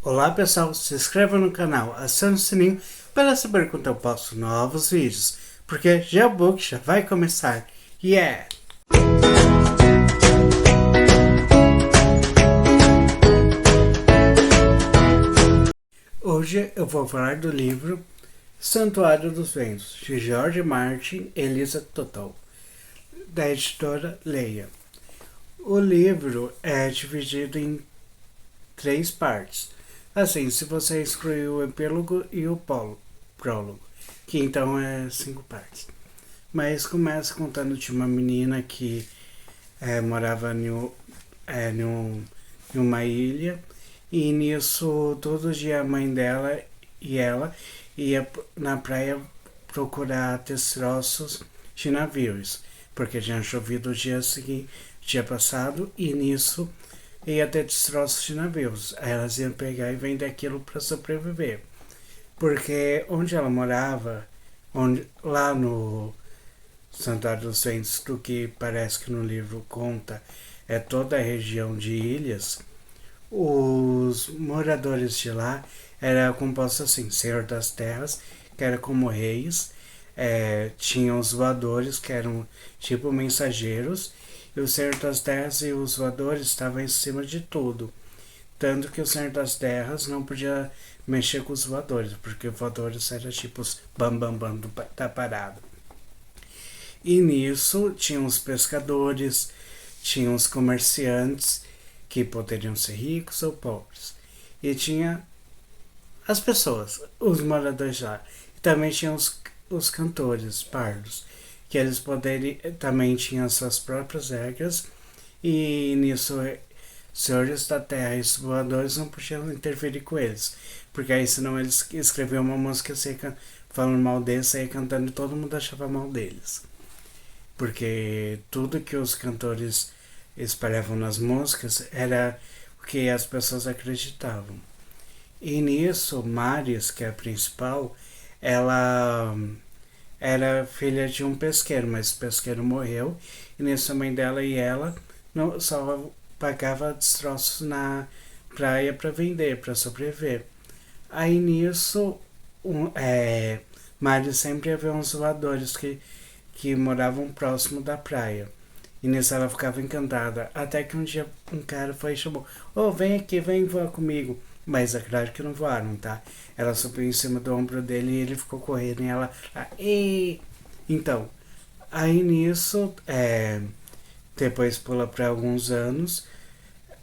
Olá pessoal, se inscreva no canal, acione o sininho para saber quando eu posto novos vídeos, porque Geobook já vai começar. Yeah! Hoje eu vou falar do livro Santuário dos Ventos, de George Martin e Elisa Totol, da editora Leia. O livro é dividido em 3 partes. Assim, se você excluir o epílogo e o prólogo, que então é 5 partes. Mas começa contando de uma menina que morava em uma ilha, e nisso todo dia a mãe dela e ela ia na praia procurar destroços de navios, porque tinha chovido o dia passado, e nisso ia ter destroços de navios. Aí elas iam pegar e vender aquilo para sobreviver. Porque onde ela morava, lá no Santuário dos Ventos, do que parece que no livro conta, é toda a região de ilhas, os moradores de lá eram compostos assim, Senhor das Terras, que era como reis, tinha os voadores, que eram tipo mensageiros, e o Senhor das Terras e os voadores estavam em cima de tudo. Tanto que o Senhor das Terras não podia mexer com os voadores, porque os voadores eram tipo os bam da parada. E nisso tinham os pescadores, tinham os comerciantes, que poderiam ser ricos ou pobres. E tinha as pessoas, os moradores lá. E também tinha os cantores pardos, que eles também tinham suas próprias regras, e nisso senhores da terra e os voadores não podiam interferir com eles, porque aí senão eles escreviam uma música falando mal deles, aí cantando, e todo mundo achava mal deles, porque tudo que os cantores espalhavam nas músicas era o que as pessoas acreditavam. E nisso, Maris, que é a principal, ela era filha de um pesqueiro, mas o pesqueiro morreu, e nisso a mãe dela e ela não, só pagava destroços na praia para vender, para sobreviver. Aí nisso, Maris sempre havia uns voadores que moravam próximo da praia. E nisso ela ficava encantada. Até que um dia um cara foi e chamou: "Ô, vem aqui, vem voar comigo." Mas é claro que não voaram, tá? Ela subiu em cima do ombro dele e ele ficou correndo, e ela. E então, aí nisso, depois pula para alguns anos,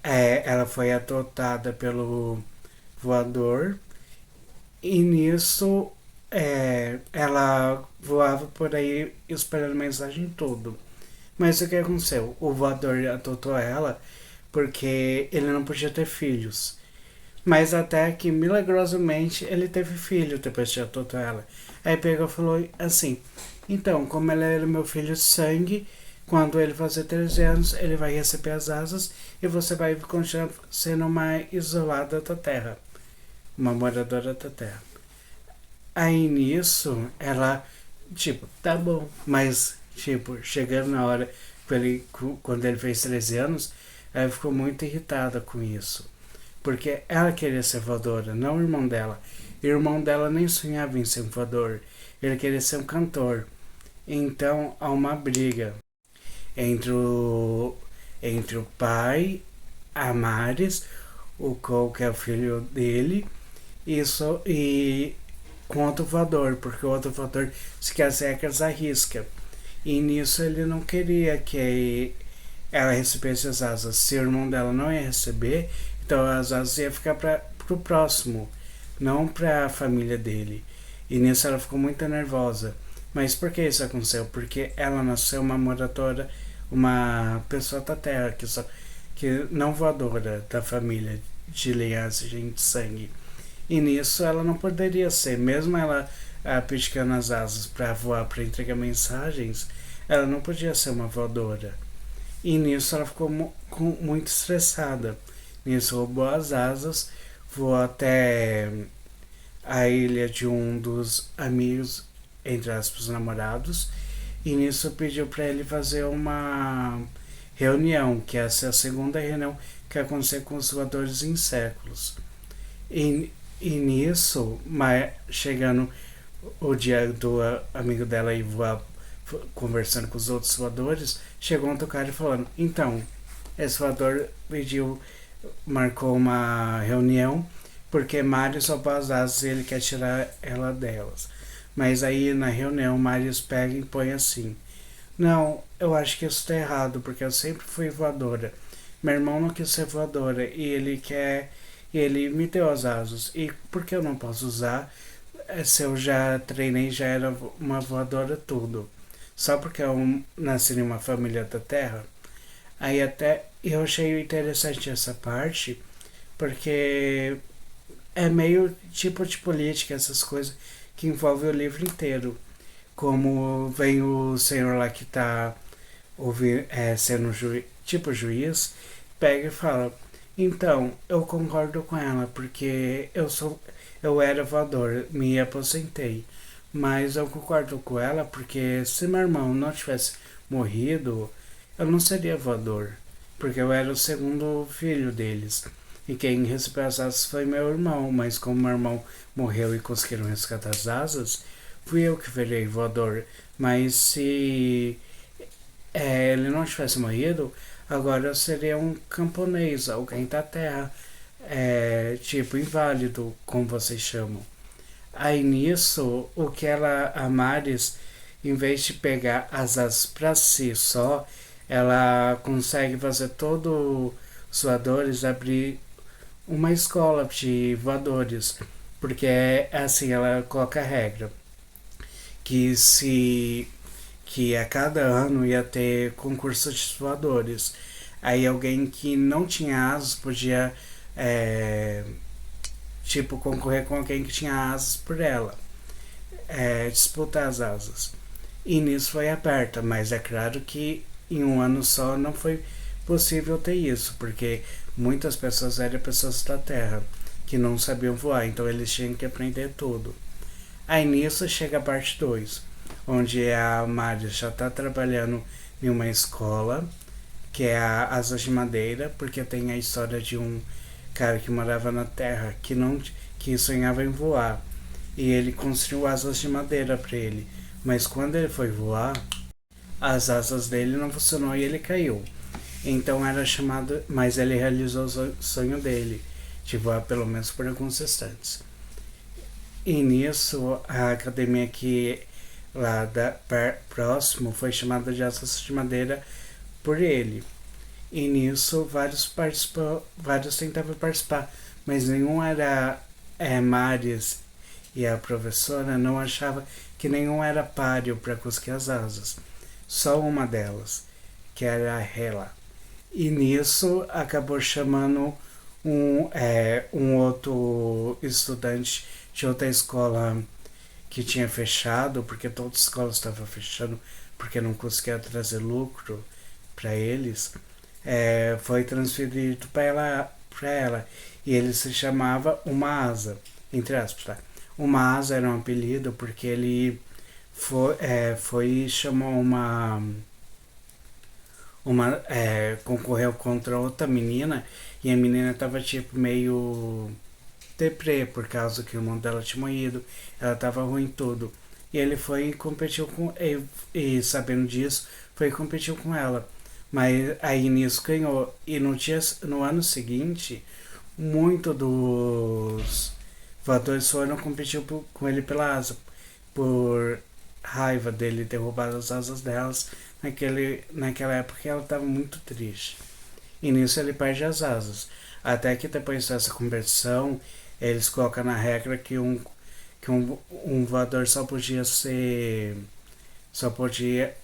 ela foi adotada pelo voador, e nisso ela voava por aí espalhando mensagem em tudo. Mas o que aconteceu? O voador adotou ela porque ele não podia ter filhos. Mas até que milagrosamente ele teve filho depois de adotar ela. Aí pegou e falou assim: "Então, como ele era meu filho de sangue, quando ele fazer 13 anos, ele vai receber as asas e você vai continuar sendo uma isolada da terra, uma moradora da terra." Aí nisso, ela, tipo, tá bom, mas, tipo, chegando na hora, quando ele fez 13 anos, ela ficou muito irritada com isso. Porque ela queria ser voadora, não o irmão dela. E o irmão dela nem sonhava em ser um voador, ele queria ser um cantor. Então há uma briga entre o pai, a Maris, o Cole, que é o filho dele, e com outro voador, porque o outro voador se quer ser que arrisca. E nisso ele não queria que ela recebesse as asas. Se o irmão dela não ia receber, então as asas iam ficar para o próximo, não para a família dele. E nisso ela ficou muito nervosa. Mas por que isso aconteceu? Porque ela nasceu uma moradora, uma pessoa da terra, que não voadora da família de linhagem de sangue. E nisso ela não poderia ser, mesmo ela piscando as asas para voar, para entregar mensagens, ela não podia ser uma voadora. E nisso ela ficou muito estressada. Nisso roubou as asas, voou até a ilha de um dos amigos, entre aspas, namorados, e nisso pediu para ele fazer uma reunião, que essa é a segunda reunião que aconteceu com os voadores em séculos. E, e nisso, chegando o dia do amigo dela ir voar, conversando com os outros voadores, chegou outro cara falando, então, esse voador pediu, marcou uma reunião, porque Mário soltou as asas e ele quer tirar ela delas. Mas aí na reunião, Marius pega e põe assim, não, eu acho que isso tá errado, porque eu sempre fui voadora. Meu irmão não quis ser voadora e ele quer. Ele me deu as asas. E por que eu não posso usar? Se eu já treinei, já era uma voadora tudo. Só porque eu nasci em uma família da Terra. Aí até eu achei interessante essa parte, porque é meio tipo de política, essas coisas que envolvem o livro inteiro. Como vem o senhor lá que tá sendo tipo juiz, pega e fala, então, eu concordo com ela, porque eu era voador, me aposentei. Mas eu concordo com ela porque se meu irmão não tivesse morrido, eu não seria voador. Porque eu era o segundo filho deles. E quem recebeu as asas foi meu irmão, mas como meu irmão morreu e conseguiram resgatar as asas, fui eu que virei voador. Mas se ele não tivesse morrido, agora eu seria um camponês, alguém da terra, tipo inválido, como vocês chamam. Aí nisso, o que a Maris, em vez de pegar as asas para si só, ela consegue fazer todos os voadores abrir uma escola de voadores. Porque é assim, ela coloca a regra que se que a cada ano ia ter concurso de voadores. Aí alguém que não tinha asas podia tipo concorrer com alguém que tinha asas por ela, disputar as asas. E nisso foi aberta, mas é claro que em um ano só não foi possível ter isso, porque muitas pessoas eram pessoas da Terra que não sabiam voar, então eles tinham que aprender tudo. Aí nisso chega a parte 2, onde a Mari já está trabalhando em uma escola, que é a Asas de Madeira, porque tem a história de um cara que morava na Terra que não que sonhava em voar. E ele construiu asas de madeira para ele. Mas quando ele foi voar, as asas dele não funcionou e ele caiu. Então era chamado, mas ele realizou o sonho dele, de voar pelo menos por alguns instantes. E nisso, a academia que lá próximo foi chamada de Asas de Madeira por ele. E nisso, vários tentavam participar, mas nenhum era Maris, e a professora não achava que nenhum era páreo para conseguir as asas. Só uma delas, que era a Hela. E nisso acabou chamando um outro estudante de outra escola que tinha fechado, porque todas as escolas estavam fechando, porque não conseguia trazer lucro para eles, foi transferido para ela. E ele se chamava Uma Asa, entre aspas, tá? Uma Asa era um apelido porque ele foi e chamou concorreu contra outra menina e a menina tava tipo meio deprê por causa que o irmão dela tinha morrido, ela tava ruim tudo. E ele foi e competiu com e sabendo disso, foi e competiu com ela. Mas aí nisso ganhou. E no ano seguinte, muito dos voadores foram competir com ele pela asa, por raiva dele ter roubado as asas delas naquela época ela estava muito triste. E nisso ele perde as asas. Até que depois dessa conversão, eles colocam na regra que um voador só podia ser. Só podia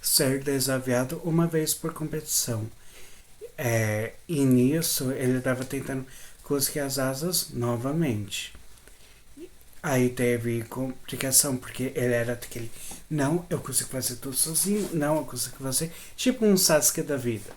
ser desafiado uma vez por competição. E nisso ele estava tentando conseguir as asas novamente. Aí teve complicação, porque ele era aquele, não, eu consigo fazer tudo sozinho, não, eu consigo fazer, tipo um Sasuke da vida,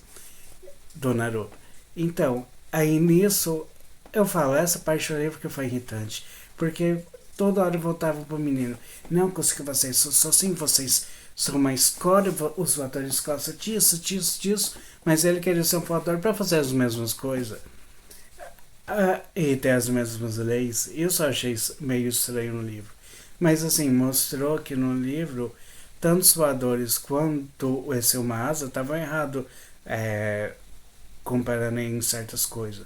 do Naruto. Então, aí nisso, eu falo, essa parte do livro que foi irritante, porque toda hora eu voltava pro menino, não consigo fazer isso sozinho, vocês são uma escola, os voadores gostam disso, disso, disso, mas ele queria ser um voador para fazer as mesmas coisas. E ter as mesmas leis. Isso eu achei meio estranho no livro. Mas assim, mostrou que no livro, tanto os voadores quanto esse Umasa estavam errados comparando em certas coisas.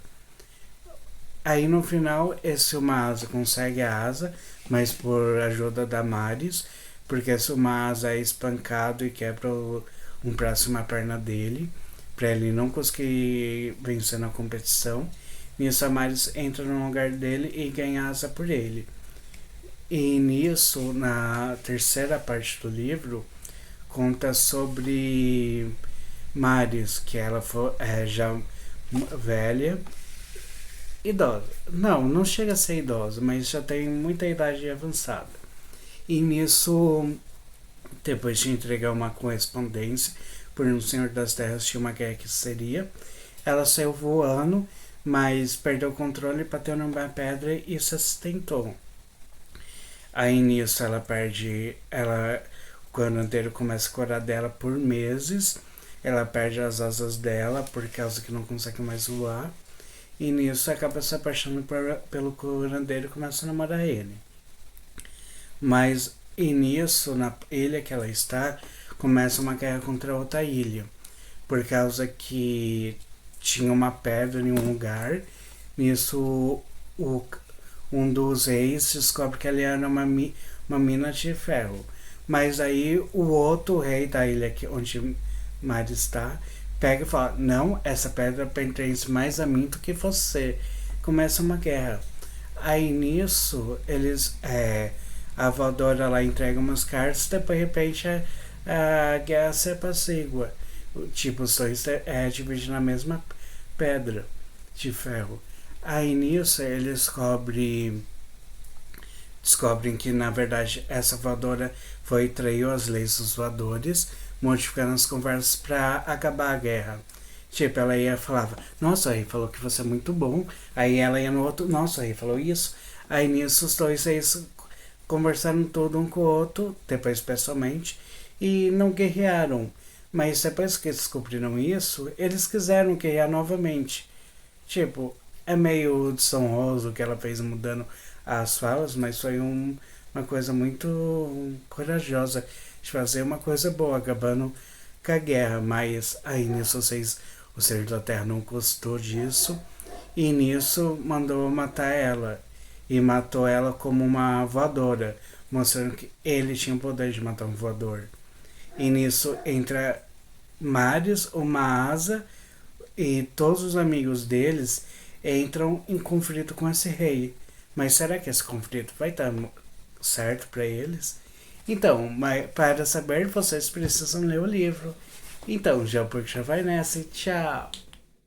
Aí no final, esse Umasa consegue a asa, mas por ajuda da Maris, porque esse Umasa é espancado e quebra um braço e uma perna dele, para ele não conseguir vencer na competição. Nisso a Maris entra no lugar dele e ganha asa por ele. E nisso, na terceira parte do livro, conta sobre Maris, que ela foi já velha, idosa. Não chega a ser idosa, mas já tem muita idade avançada. E nisso, depois de entregar uma correspondência por um senhor das terras, tinha uma guerra que seria, ela saiu voando, mas perdeu o controle, bateu numa pedra e se acidentou. Aí nisso ela perde, o curandeiro começa a curar dela por meses, ela perde as asas dela por causa que não consegue mais voar, e nisso acaba se apaixonando pelo curandeiro e começa a namorar ele. Mas e nisso, na ilha que ela está, começa uma guerra contra outra ilha, por causa que tinha uma pedra em um lugar. Nisso, um dos reis descobre que ele era uma mina de ferro. Mas aí o outro rei da ilha onde Mari está pega e fala: não, essa pedra pertence mais a mim do que você. Começa uma guerra. Aí nisso, a voadora lá entrega umas cartas, depois de repente a guerra se apacigua. Tipo, os dois dividindo a mesma pedra de ferro. Aí nisso eles descobrem que na verdade essa voadora traiu as leis dos voadores, modificando as conversas para acabar a guerra. Tipo, ela ia falava: nossa, o rei falou que você é muito bom. Aí ela ia no outro: nossa, o rei falou isso. Aí nisso os dois reis conversaram tudo um com o outro, depois pessoalmente, e não guerrearam. Mas depois que descobriram isso, eles quiseram guerrear novamente. Tipo, é meio desonroso o que ela fez mudando as falas, mas foi uma coisa muito corajosa de fazer uma coisa boa, acabando com a guerra. Mas aí nisso o Ser da Terra não gostou disso, e nisso mandou matar ela. E matou ela como uma voadora, mostrando que ele tinha o poder de matar um voador. E nisso entra Marius, uma asa, e todos os amigos deles entram em conflito com esse rei. Mas será que esse conflito vai dar certo para eles? Então, para saber, vocês precisam ler o livro. Então, já vai nessa e tchau!